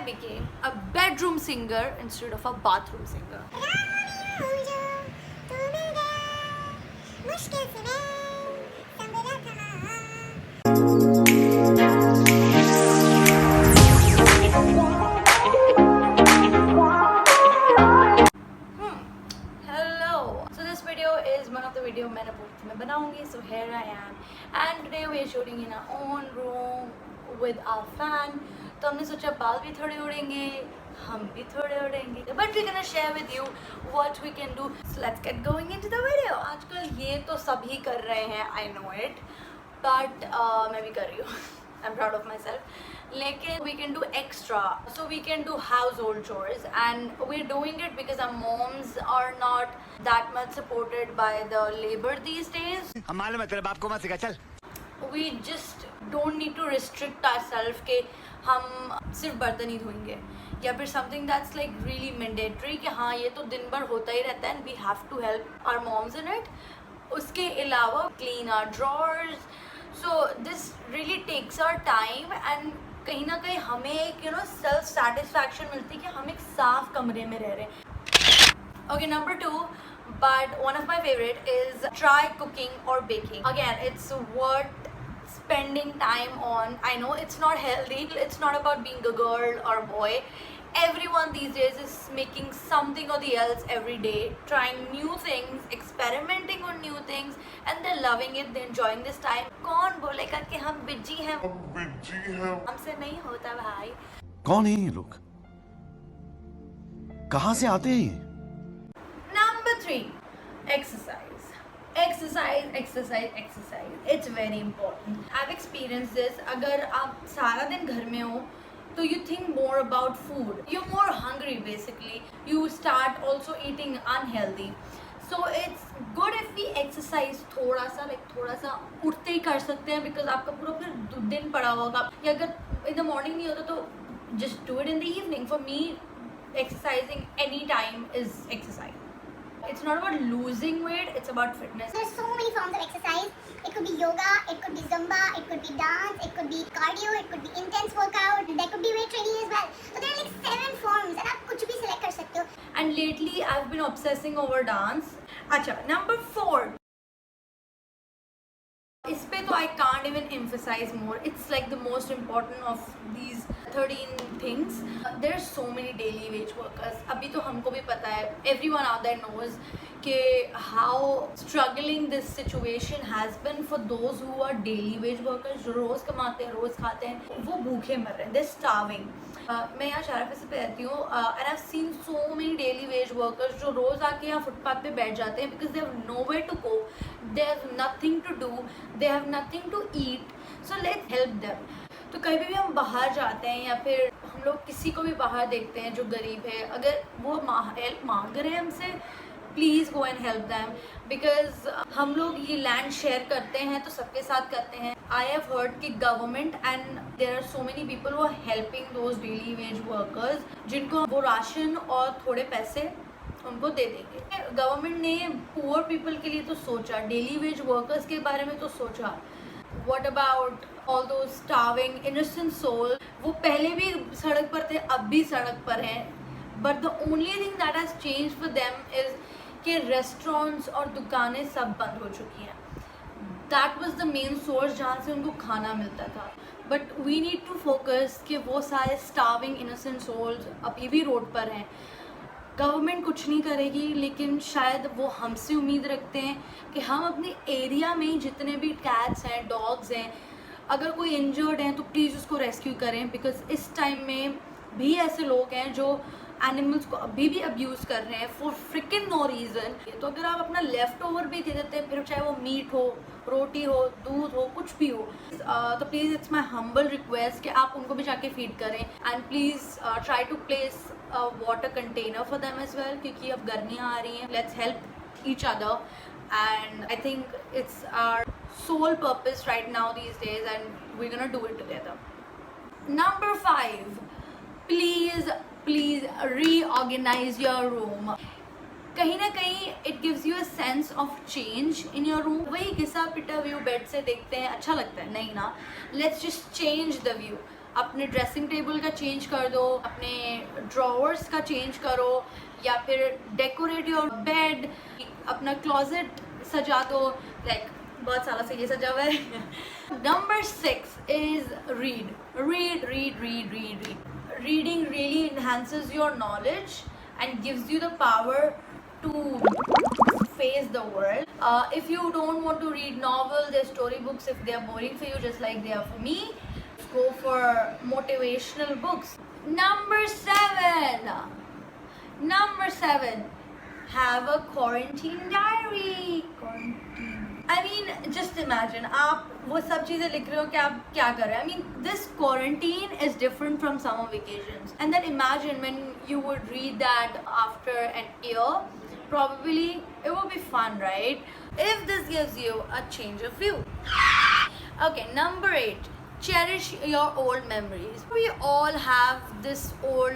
became a bedroom singer instead of a bathroom singer. Hello. So this video is one of the video मैंने बोली मैं बनाऊंगी. So here I am, and today we are shooting in our own room with our fan. तो हमने सोचा बाल भी थोड़े उड़ेंगे, हम भी थोड़े उड़ेंगे, but we're gonna share with you what we can do. So let's get going into the video. आजकल ये तो सभी कर रहे हैं, I know it, but मैं भी कर रही हूँ. I'm proud of myself. लेकिन we can do extra, so we can do household chores, and we're doing it because our moms are not that much supported by the labor these days. हम मालूम है तेरे बाप को मत सिखा चल. We just don't need to restrict ourselves कि हम सिर्फ बर्तन ही धोएंगे या फिर something that's like really mandatory कि हाँ ये तो दिन भर होता ही रहता है and we have to help our moms in it. उसके अलावा clean our drawers. So this really takes our time and कहीं ना कहीं हमें एक self satisfaction मिलती है कि हम एक साफ कमरे में रह रहे हैं. Okay, number 2, but one of my favorite is try cooking or baking. Again, it's worth spending time on. I know it's not healthy, it's not about being a girl or a boy. Everyone these days is making something or the else every day, trying new things, experimenting on new things, and they're loving it, they're enjoying this time. कौन बोलेगा कि हम busy हैं? हमसे नहीं होता भाई. कौन है ये लोग? कहाँ से आते हैं ये? Number 3, exercise. Exercise. It's very important. I've experienced this. अगर आप सारा दिन घर में हो तो you think more about food. You're more hungry basically. You start also eating unhealthy. So it's good if we exercise थोड़ा सा उठते ही कर सकते हैं because आपका पूरा फिर दिन पड़ा होगा. या अगर in the morning नहीं होता तो just do it in the evening. For me, exercising any time is exercise. It's not about losing weight, it's about fitness. There's so many forms of exercise. It could be yoga, it could be Zumba, it could be dance, it could be cardio, it could be intense workout, there could be weight training as well. So there are like 7 forms and आप कुछ भी select कर सकते हो. And lately I've been obsessing over dance. अच्छा, number 4. इस पे तो I can't even emphasize more. It's like the most important of these 13 things. There are so many daily wage workers. अभी तो हमको भी पता है. Everyone out there knows कि how struggling this situation has been for those who are daily wage workers. जो रोज़ कमाते हैं, रोज़ खाते हैं, वो भूखे मर रहे हैं. They're starving. मैं यहाँ शाराफे पे रहती हूँ and I've seen so many daily wage workers जो रोज़ आके यहाँ फुटपाथ पे बैठ जाते हैं because they have nowhere to go, they have nothing to do, they have nothing to eat, so let's help them. तो कभी भी हम बाहर जाते हैं या फिर हम लोग किसी को भी बाहर देखते हैं जो गरीब है, अगर वो हेल्प मांग रहे हैं हमसे, please go and help them because हम लोग ये लैंड शेयर करते हैं तो सबके साथ करते हैं. आई हैव हर्ड कि government and there are so many people who are helping those daily wage workers जिनको वो राशन और थोड़े पैसे उनको दे देंगे. गवर्नमेंट ने पुअर पीपल के लिए तो सोचा, डेली वेज वर्कर्स के बारे में तो सोचा. What about all those starving innocent soul? वो पहले भी सड़क पर थे, अब भी सड़क पर हैं, but the only thing that has change for them is कि रेस्टोरेंट्स और दुकानें सब बंद हो चुकी हैं. That was the main source जहाँ से उनको खाना मिलता था. But we need to focus कि वो सारे स्टार्विंग इनोसेंट सोल्स अभी भी रोड पर हैं. गवर्नमेंट कुछ नहीं करेगी, लेकिन शायद वो हमसे उम्मीद रखते हैं कि हम अपने एरिया में जितने भी कैट्स हैं, डॉग्स हैं, अगर कोई इंजर्ड हैं तो प्लीज़ उसको रेस्क्यू करें. बिकॉज इस टाइम में भी ऐसे लोग हैं जो एनिमल्स को अभी भी अब्यूज़ कर रहे हैं फॉर फ्रिकिन नो रीज़न. तो अगर आप अपना लेफ़्ट ओवर भी दे देते हैं, फिर चाहे वो मीट हो, रोटी हो, दूध हो, कुछ भी हो, तो please it's my humble request कि आप उनको भी जाके फीड करें. And please try to place water container for them as well क्योंकि अब गर्मियाँ आ रही हैं. Let's help each other and I think it's our sole purpose right now these days and we gonna do it together. Number 5, please reorganize your room. कहीं ना कहीं it gives you a sense of change in your room. वही घिसा पिटा view bed से देखते हैं, अच्छा लगता है नहीं ना? Let's just change the view. अपने ड्रेसिंग टेबल का चेंज कर दो, अपने ड्रॉवर्स का चेंज करो, या फिर डेकोरेट योर बेड, अपना क्लोजेट सजा दो, लाइक बहुत सालों से ये सजा हुआ है. Number 6 is read. Reading really enhances your knowledge and gives you the power to face the world. If you don't want to read novels or storybooks, if they are boring for you just like they are for me, go for motivational books. Number 7, have a quarantine diary. I mean, just imagine, आप वो सब चीज़ें लिख रहे हो कि आप क्या कर रहे हैं. I mean, this quarantine is different from summer vacations. And then imagine when you would read that after an year, probably it will be fun, right? If this gives you a change of view. Okay, number 8, cherish your old memories. We all have this old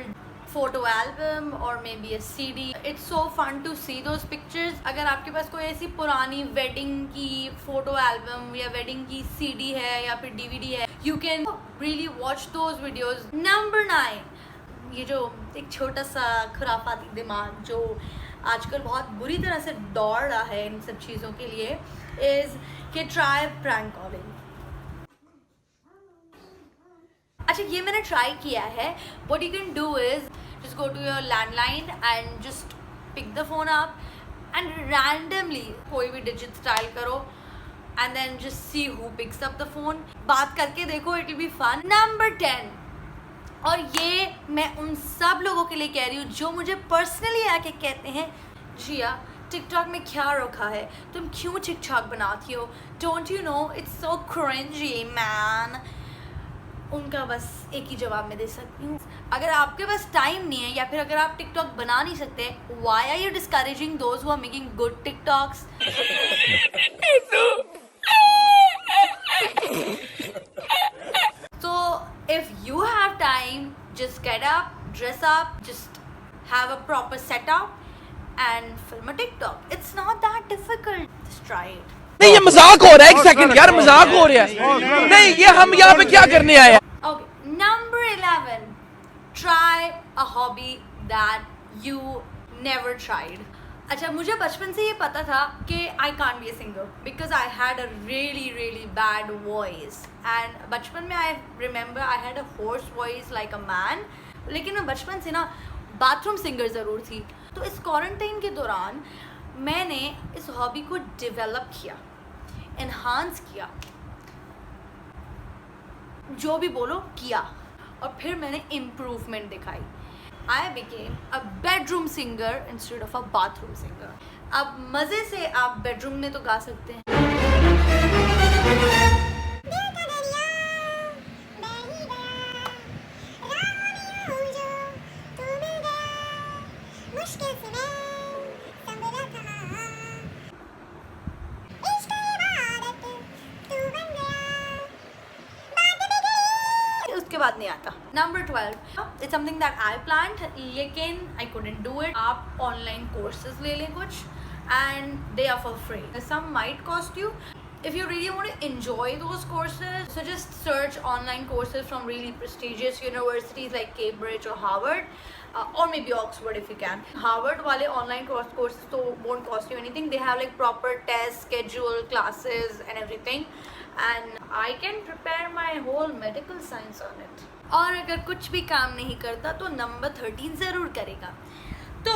photo album or maybe a CD. It's so fun to see those pictures. अगर आपके पास कोई ऐसी पुरानी wedding की photo album या wedding की CD है या फिर DVD है, you can really watch those videos. Number 9, ये जो एक छोटा सा खुराफाती दिमाग जो आजकल बहुत बुरी तरह से दौड़ रहा है इन सब चीज़ों के लिए, is कि try prank calling. अच्छा, ये मैंने ट्राई किया है. What you can do is just go to your landline and just pick the phone up and randomly कोई भी digit डायल करो and then just see who picks up the phone. बात करके देखो, it will be fun. Number 10, और ये मैं उन सब लोगों के लिए कह रही हूँ जो मुझे पर्सनली आके कहते हैं, जिया टिकटॉक में क्या रखा है, तुम क्यों टिकटॉक बनाती हो, don't you know it's so cringy man. उनका बस एक ही जवाब मैं दे सकती हूँ, अगर आपके पास टाइम नहीं है या फिर अगर आप टिकटॉक बना नहीं सकते, why are you discouraging those who are making good TikToks. So if you have time, just get up, dress up, just have a proper setup and film a TikTok. It's not that difficult. Just try it. नहीं, ये मजाक हो रहा है. एक second यार, मजाक हो रहा है. नहीं, ये हम यहाँ पे क्या करने आए हैं. Okay, number 11, try a hobby that you never tried. अच्छा, मुझे बचपन से ये पता था कि I can't be a singer because I had a really bad voice. And बचपन में I remember I had a hoarse voice like a man. लेकिन मैं बचपन से ना बाथरूम सिंगर ज़रूर थी. तो इस क्वारंटाइन के दौरान मैंने इस हॉबी को डेवलप किया, एनहांस किया, जो भी बोलो किया, और फिर मैंने इम्प्रूवमेंट दिखाई. I became a bedroom singer instead of a bathroom singer. अब मज़े से आप बेडरूम में तो गा सकते हैं. उसके बाद नहीं आता. Number 12, it's something that I planned, लेकिन I couldn't do it. आप ऑनलाइन कोर्सेज ले लें कुछ, and they are for free. Some might cost you. If you really want to enjoy those courses, so just search online courses from really prestigious universities like Cambridge or Harvard, or maybe Oxford if you can. Harvard वाले online courses तो won't cost you anything. They have like proper tests, schedule, classes and everything. And I can prepare my whole medical science on it. और अगर कुछ भी काम नहीं करता तो number 13 ज़रूर करेगा. तो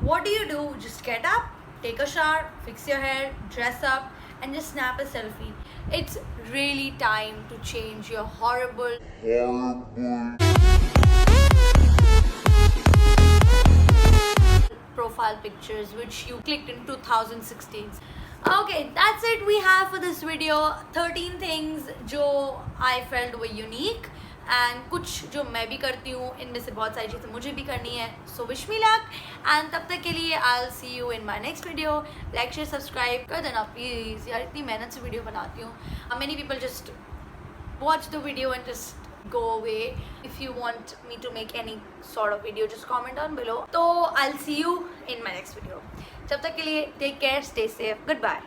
what do? Just get up, take a shower, fix your hair, dress up, and just snap a selfie. It's really time to change your horrible profile pictures which you clicked in 2016. Okay, that's it we have for this video. 13 things जो I felt were unique and कुछ जो मैं भी करती हूँ, इनमें से बहुत सारी चीज़ें मुझे भी करनी है. So wish me luck and तब तक के लिए I'll see you in my next video. Like, share, subscribe कर देना please. यार इतनी मेहनत से वीडियो बनाती हूँ. Many people just watch the video and just go away. If you want me to make any sort of video, just comment down below. So I'll see you in my next video. तब तक के लिए take care, stay safe, goodbye.